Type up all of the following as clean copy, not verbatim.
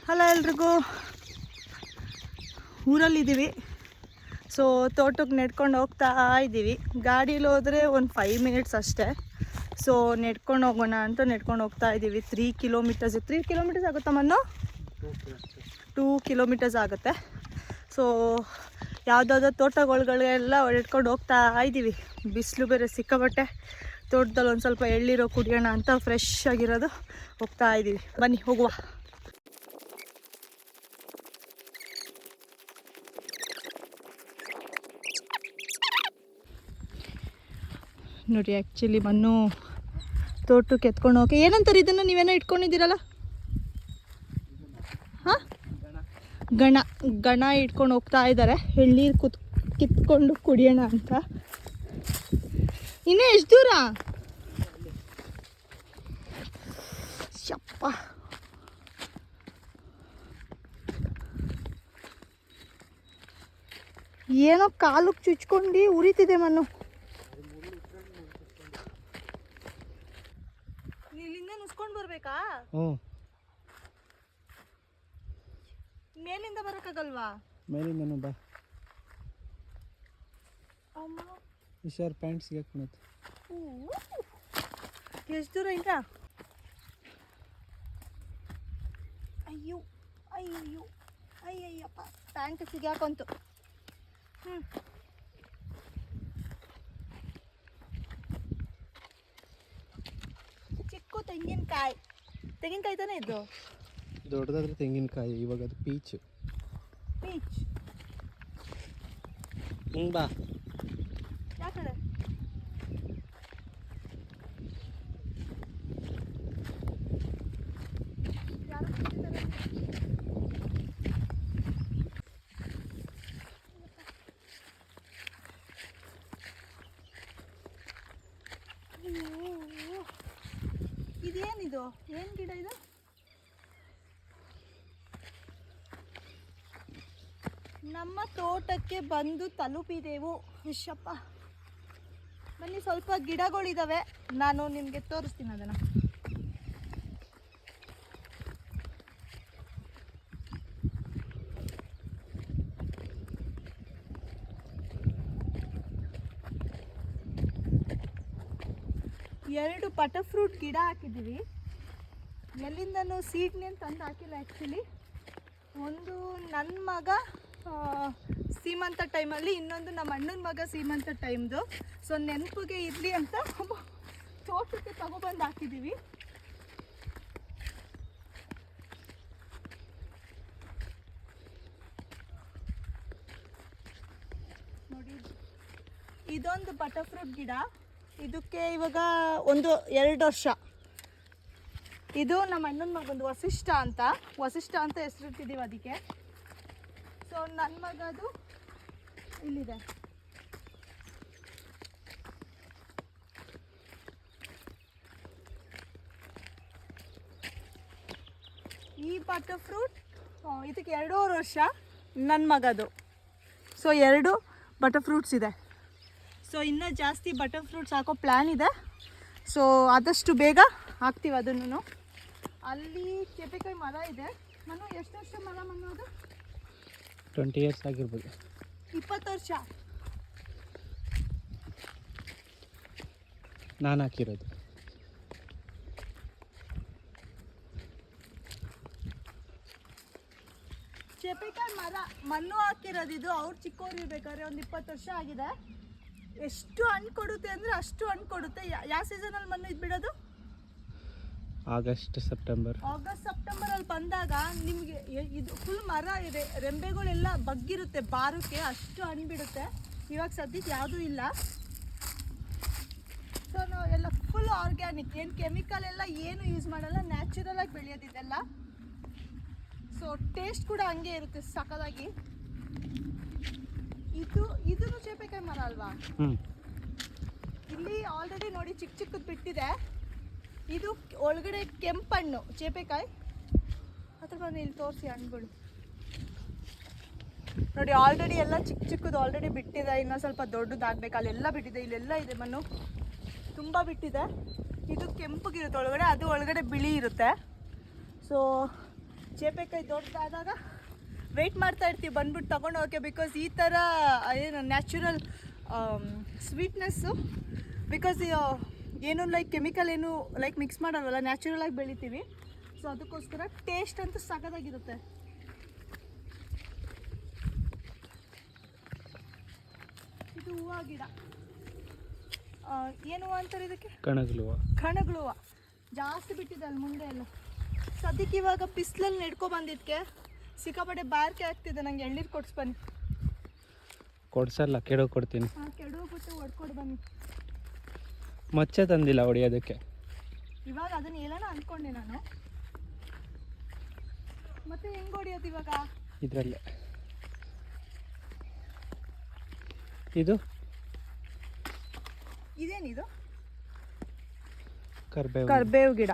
Hello ಎಲ್ರಿಗೂ, ಊರಲ್ಲಿದ್ದೀವಿ. So ತೋಟಕ್ಕೆ ನೆಡ್ಕೊಂಡು ಹೋಗ್ತಾ ಇದ್ದೀವಿ. ಗಾಡೀಲಿ ಹೋದರೆ ಒಂದು 5 ಮಿನಿಟ್ಸ್ ಅಷ್ಟೇ. ಸೊ ನೆಡ್ಕೊಂಡು ಹೋಗೋಣ ಅಂತ ನೆಡ್ಕೊಂಡು ಹೋಗ್ತಾ ಇದ್ದೀವಿ. 3 ಕಿಲೋಮೀಟರ್ಸ್ ಆಗುತ್ತಾ ಮನ್ನು? 2 ಕಿಲೋಮೀಟರ್ಸ್ ಆಗುತ್ತೆ. ಸೊ ಯಾವುದಾದ್ರೂ ತೋಟಗಳಿಗೆಲ್ಲ ನೆಡ್ಕೊಂಡು ಹೋಗ್ತಾ ಇದ್ದೀವಿ. ಬಿಸಿಲು ಬೇರೆ ಸಿಕ್ಕಾಬಟ್ಟೆ. ತೋಟದಲ್ಲಿ ಒಂದು ಸ್ವಲ್ಪ ಎಳ್ಳಿರೋ ಕುಡಿಯೋಣ ಅಂತ ಫ್ರೆಶ್ ಆಗಿರೋದು ಹೋಗ್ತಾ ಇದ್ದೀವಿ. ಬನ್ನಿ ಹೋಗುವ. ನೋಡಿ, ಆ್ಯಕ್ಚುಲಿ ಮಣ್ಣು ತೋಟಕ್ಕೆ ಎತ್ಕೊಂಡು ಹೋಗಿ ಏನಂತಾರೆ ಇದನ್ನು? ನೀವೇನೋ ಇಟ್ಕೊಂಡಿದ್ದೀರಲ್ಲ, ಹಾಂ, ಗಣ ಇಟ್ಕೊಂಡು ಹೋಗ್ತಾ ಇದ್ದಾರೆ. ಎಳ್ನೀರು ಕಿತ್ಕೊಂಡು ಕುಡಿಯೋಣ ಅಂತ. ಇನ್ನೂ ಎಷ್ಟು ದೂರ? ಯಪ್ಪ, ಏನೋ ಕಾಲಕ್ಕೆ ಚುಚ್ಕೊಂಡು ಉರಿತಿದೆ ಮಣ್ಣು. ಇಲ್ಲಿಂದ ನುಸ್ಕೊಂಡು ಬರ್ಬೇಕಾ? ಮೇಲಿಂದ ಬರೋಕ್ಕಾಗಲ್ವಾ? ಮೇಲಿಂದನೂ ಬಾ. ಅಮ್ಮ, ಹುಷಾರ್, ಪ್ಯಾಂಟ್ ಸಿಗಕ್ಕೆ. ಎಷ್ಟು ದೂರ ಇಲ್ಲ? ಅಯ್ಯೋ ಅಯ್ಯಯ್ಯೋ ಅಯ್ಯಯ್ಯಪ್ಪ, ಪ್ಯಾಂಟ್ ಸಿಗಾಕೊಂತು. ಚಿಕ್ಕ ತೆಂಗಿನಕಾಯಿ ತಾನೇ ಇದು? ದೊಡ್ಡದಾದ್ರೆ ತೆಂಗಿನಕಾಯಿ, ಇವಾಗ ಅದು ಪೀಚ್. ಬಾ. ಯಾಕಡೆ? ಇದೇನಿದು? ಏನು ಗಿಡ ಇದು? ನಮ್ಮ ತೋಟಕ್ಕೆ ಬಂದು ತಲುಪಿದೆವು. ವಿಶಪ್ಪ, ಬನ್ನಿ, ಸ್ವಲ್ಪ ಗಿಡಗಳಿದ್ದಾವೆ, ನಾನು ನಿಮಗೆ ತೋರಿಸ್ತೀನಿ ಅದನ್ನು. ಎರಡು ಬಟರ್ಫ್ರೂಟ್ ಗಿಡ ಹಾಕಿದ್ದೀವಿ. ಎಲ್ಲಿಂದನೂ ಸೀಡ್ನೇನು ತಂದು ಹಾಕಿಲ್ಲ. ಆ್ಯಕ್ಚುಲಿ ಒಂದು ನನ್ನ ಮಗ ಸೀಮಂತ ಟೈಮಲ್ಲಿ, ಇನ್ನೊಂದು ನಮ್ಮ ಅಣ್ಣನ ಮಗ ಸೀಮಂತ ಟೈಮ್ದು. ಸೊ ನೆನಪಿಗೆ ಇರಲಿ ಅಂತ ತೋಟಕ್ಕೆ ತಗೊಬಂದು ಹಾಕಿದ್ದೀವಿ. ನೋಡಿ, ಇದೊಂದು ಬಟರ್ಫ್ರೂಟ್ ಗಿಡ. ಇದಕ್ಕೆ ಇವಾಗ 1-2 ವರ್ಷ. ಇದು ನಮ್ಮ ಅಣ್ಣನ ಮಗಂದು ವಸಿಷ್ಠ ಅಂತ ಹೆಸರಿಟ್ಟಿದ್ದೀವಿ ಅದಕ್ಕೆ. ಸೊ ನನ್ನ ಮಗದು ಇಲ್ಲಿದೆ. ಈ ಬಟರ್ಫ್ರೂಟ್ ಇದಕ್ಕೆ 2.5 ವರ್ಷ, ನನ್ನ ಮಗದು. ಸೊ 2 ಬಟರ್ಫ್ರೂಟ್ಸ್ ಇದೆ. ಸೊ ಇನ್ನೂ ಜಾಸ್ತಿ ಬಟರ್ಫ್ರೂಟ್ಸ್ ಹಾಕೋ ಪ್ಲ್ಯಾನ್ ಇದೆ. ಸೊ ಆದಷ್ಟು ಬೇಗ ಹಾಕ್ತೀವಿ ಅದನ್ನು. ಅಲ್ಲಿ ಚೇಪೆಕಾಯಿ ಮರ ಇದೆ. ಮನು, ಎಷ್ಟು ವರ್ಷ ಮರ ಮನು ಅದು? 20 ಇಯರ್ಸ್ ಆಗಿರ್ಬೋದು. 20 ವರ್ಷ ನಾನು ಹಾಕಿರೋದು. ಚೇಪೆಕಾಯಿ ಮರ ಮಣ್ಣು ಹಾಕಿರೋದು ಇದು. ಅವ್ರು ಚಿಕ್ಕವ್ರು ಇರ್ಬೇಕಾದ್ರೆ ಒಂದು 20 ವರ್ಷ ಆಗಿದೆ. ಎಷ್ಟು ಹಣ್ಣು ಕೊಡುತ್ತೆ ಅಂದರೆ ಅಷ್ಟು ಹಣ್ಣು ಕೊಡುತ್ತೆ. ಯಾವ ಸೀಸನಲ್ಲಿ ಮಣ್ಣು ಇದು ಬಿಡೋದು? ಆಗಸ್ಟ್ ಸೆಪ್ಟೆಂಬರಲ್ಲಿ ಬಂದಾಗ ನಿಮಗೆ ಇದು ಫುಲ್ ಮರ ಇದೆ, ರೆಂಬೆಗಳೆಲ್ಲ ಬಗ್ಗಿರುತ್ತೆ ಬಾರಕ್ಕೆ, ಅಷ್ಟು ಹಣ್ಣು ಬಿಡುತ್ತೆ. ಇವಾಗ ಸದ್ಯಕ್ಕೆ ಯಾವುದೂ ಇಲ್ಲ. ಸೊ ನಾವು ಎಲ್ಲ ಫುಲ್ ಆರ್ಗ್ಯಾನಿಕ್, ಏನು ಕೆಮಿಕಲ್ ಎಲ್ಲ ಏನು ಯೂಸ್ ಮಾಡಲ್ಲ, ನ್ಯಾಚುರಲಾಗಿ ಬೆಳೆಯೋದಿದೆಲ್ಲ. ಸೊ ಟೇಸ್ಟ್ ಕೂಡ ಹಂಗೆ ಇರುತ್ತೆ ಸಖತ್ತಾಗಿ. ಇದೂ ಚೇಪೆಕಾಯಿ ಮರ ಅಲ್ವಾ? ಇಲ್ಲಿ ಆಲ್ರೆಡಿ ನೋಡಿ ಚಿಕ್ಕದು ಬಿಟ್ಟಿದೆ. ಇದು ಒಳಗಡೆ ಕೆಂಪಣ್ಣು ಚೇಪೆಕಾಯಿ. ಹತ್ರ ಬಂದು ಇಲ್ಲಿ ತೋರಿಸಿ ಹಣ್ಣುಗಳು ನೋಡಿ. ಆಲ್ರೆಡಿ ಎಲ್ಲ ಚಿಕ್ಕದು ಆಲ್ರೆಡಿ ಬಿಟ್ಟಿದೆ. ಇನ್ನೂ ಸ್ವಲ್ಪ ದೊಡ್ಡದಾಗಬೇಕು. ಅಲ್ಲೆಲ್ಲ ಬಿಟ್ಟಿದೆ, ಇಲ್ಲೆಲ್ಲ ಇದೆ ಮಣ್ಣು ತುಂಬ ಬಿಟ್ಟಿದೆ. ಇದು ಕೆಂಪಗಿರುತ್ತೆ ಒಳಗಡೆ, ಅದು ಒಳಗಡೆ ಬಿಳಿ ಇರುತ್ತೆ. ಸೊ ಚೇಪೆಕಾಯಿ ದೊಡ್ಡದಾದಾಗ ವೆಯ್ಟ್ ಮಾಡ್ತಾ ಇರ್ತೀವಿ ಬಂದ್ಬಿಟ್ಟು ತೊಗೊಂಡೋಗಕ್ಕೆ. ಬಿಕಾಸ್ ಈ ಥರ ಏನು ನ್ಯಾಚುರಲ್ ಸ್ವೀಟ್ನೆಸ್ಸು, ಬಿಕಾಸ್ ಏನು ಲೈಕ್ ಕೆಮಿಕಲ್ ಏನು ಲೈಕ್ ಮಿಕ್ಸ್ ಮಾಡಲ್ವಲ್ಲ, ನ್ಯಾಚುರಲಾಗಿ ಬೆಳಿತೀವಿ. ಸೊ ಅದಕ್ಕೋಸ್ಕರ ಟೇಸ್ಟ್ ಅಂತೂ ಸಖತ್ತಾಗಿರುತ್ತೆ. ಇದು ಹೂವು ಗಿಡ, ಏನು ಹೂವು ಅಂತಾರೆ ಇದಕ್ಕೆ? ಕಣಗಲು ಹೂವು ಜಾಸ್ತಿ ಬಿಟ್ಟಿದೆ ಅಲ್ಲಿ ಮುಂದೆ ಎಲ್ಲ. ಸದ್ಯಕ್ಕೆ ಇವಾಗ ಬಿಸಿಲಲ್ಲಿ ನೆಡ್ಕೊ ಬಂದಿದ್ದಕ್ಕೆ ಸಿಕ್ಕಾಪಟ್ಟೆ ಬಾರ್ಕೆ ಆಗ್ತಿದೆ. ನಂಗೆ ಎಳ್ನೀರು ಕೊಡ್ಸಿ ಬನ್ನಿ. ಕೊಡ್ಸಲ್ಲ, ಕೆಡೋ ಕೊಡ್ತೀನಿ. ಹಾಂ, ಕೆಡೋಗ್ಬಿಟ್ಟು ಹೊಡ್ಕೊಡು ಬನ್ನಿ. ಮಚ್ಚೆ ತಂದಿಲ್ಲ ಹೊಡಿಯೋದಕ್ಕೆ. ಇವಾಗ ಅದನ್ನ ಹೇಳೋಣ ಅಂದ್ಕೊಂಡೆ ನಾನು. ಮತ್ತೆ ಹೆಂಗೆ ಹೊಡಿಯೋದು ಇವಾಗ? ಇದರಲ್ಲೇ. ಇದು ಇದೇನಿದು? ಕರ್ಬೇವು ಗಿಡ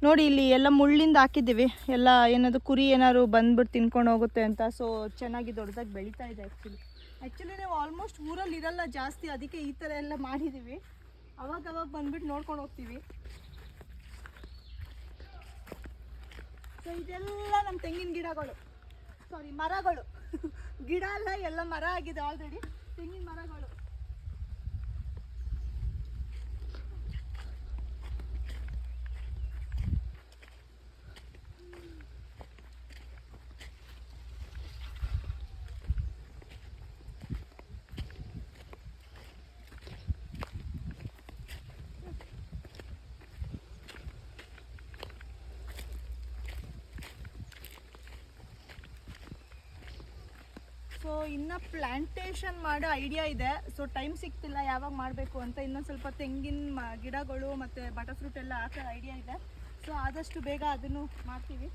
ನೋಡಿ. ಇಲ್ಲಿ ಎಲ್ಲ ಮುಳ್ಳಿಂದ ಹಾಕಿದ್ದೀವಿ. ಎಲ್ಲ ಏನದು ಕುರಿ ಏನಾದ್ರು ಬಂದ್ಬಿಟ್ಟು ತಿನ್ಕೊಂಡು ಹೋಗುತ್ತೆ ಅಂತ. ಸೊ ಚೆನ್ನಾಗಿ ದೊಡ್ಡದಾಗಿ ಬೆಳೀತಾ ಇದೆ. ಆ್ಯಕ್ಚುಲಿ ನಾವು ಆಲ್ಮೋಸ್ಟ್ ಊರಲ್ಲಿ ಇರಲ್ಲ ಜಾಸ್ತಿ, ಅದಕ್ಕೆ ಈ ಥರ ಎಲ್ಲ ಮಾಡಿದ್ದೀವಿ. ಅವಾಗ ಬಂದ್ಬಿಟ್ಟು ನೋಡ್ಕೊಂಡು ಹೋಗ್ತೀವಿ. ಸೊ ಇದೆಲ್ಲ ನಮ್ಮ ತೆಂಗಿನ ಗಿಡಗಳು, ಸಾರಿ ಮರಗಳು. ಗಿಡ ಅಲ್ಲ, ಎಲ್ಲ ಮರ ಆಗಿದೆ ಆಲ್ರೆಡಿ, ತೆಂಗಿನ ಮರಗಳು. ಸೊ ಇನ್ನು ಪ್ಲ್ಯಾಂಟೇಷನ್ ಮಾಡೋ ಐಡಿಯಾ ಇದೆ. ಸೊ ಟೈಮ್ ಸಿಗ್ತಿಲ್ಲ ಯಾವಾಗ ಮಾಡಬೇಕು ಅಂತ. ಇನ್ನೊಂದು ಸ್ವಲ್ಪ ತೆಂಗಿನ ಗಿಡಗಳು ಮತ್ತು ಬಟರ್ ಫ್ರೂಟ್ ಎಲ್ಲ ಹಾಕೋ ಐಡಿಯಾ ಇದೆ. ಸೊ ಆದಷ್ಟು ಬೇಗ ಅದನ್ನು ಮಾಡ್ತೀವಿ.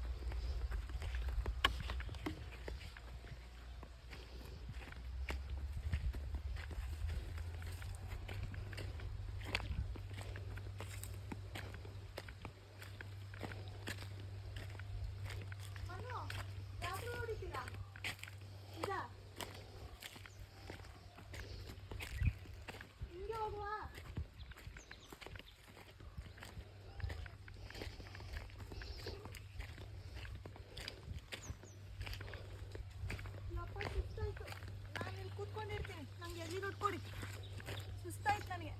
ಕೂತ್ಕೊಂಡಿರ್ತೀನಿ, ನಂಗೆ ಎಲ್ಲಿ ದುಡ್ಡು ಕೊಡಿ, ಸುಸ್ತಾಯ್ತು ನನಗೆ.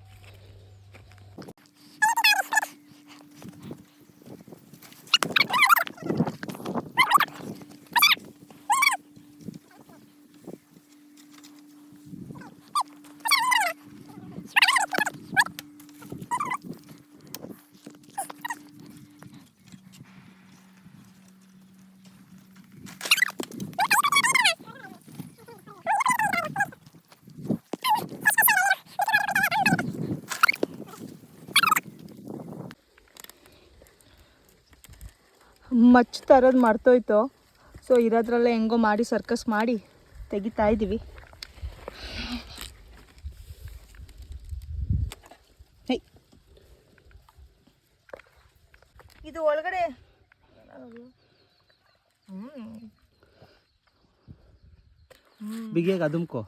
ಮಚ್ಚು ತರೋದು ಮರ್ತೋಯ್ತು. ಸೊ ಇರೋದ್ರಲ್ಲೇ ಹೆಂಗೋ ಮಾಡಿ ಸರ್ಕಸ್ ಮಾಡಿ ತೆಗಿತಾ ಇದ್ದೀವಿ. ಇದು ಒಳಗಡೆ ಬಿಗಿಯಾಗ ಅದುಮ್ಕೋ.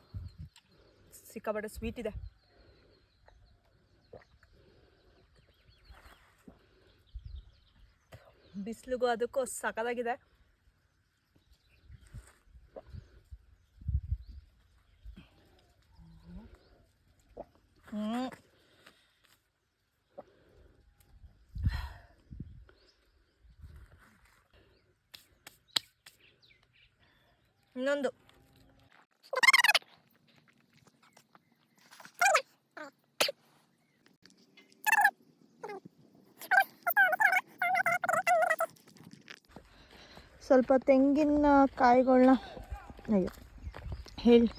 ಸಿಕ್ಕಾಪಟ್ಟೆ ಸ್ವೀಟ್ ಇದೆ. ಬಿಸಿಲಿಗೂ ಅದಕ್ಕೂ ಸಖತ್ತಾಗಿದೆ. ಇನ್ನೊಂದು ಸ್ವಲ್ಪ ತೆಂಗಿನ ಕಾಯಿಗಳನ್ನ ಅಯ್ಯೋ ಹೇಳಿ.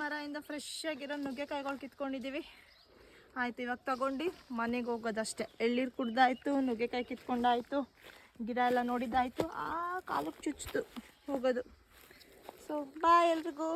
ಮರದಿಂದ ಫ್ರೆಶ್ ಆಗಿರೋ ನುಗ್ಗೆಕಾಯಿಗಳು ಕಿತ್ಕೊಂಡಿದ್ದೀವಿ. ಆಯ್ತು, ಇವಾಗ ತಗೊಂಡು ಮನೆಗೆ ಹೋಗೋದಷ್ಟೇ. ಎಳ್ನೀರು ಕುಡ್ದಾಯ್ತು, ನುಗ್ಗೆಕಾಯಿ ಕಿತ್ಕೊಂಡಾಯ್ತು, ಗಿಡ ಎಲ್ಲ ನೋಡಿದ್ದಾಯ್ತು. ಕಾಲಕ್ಕೆ ಚುಚ್ಚಿತು ಹೋಗೋದು. ಸೊ ಬಾಯ್ ಎಲ್ರಿಗೂ.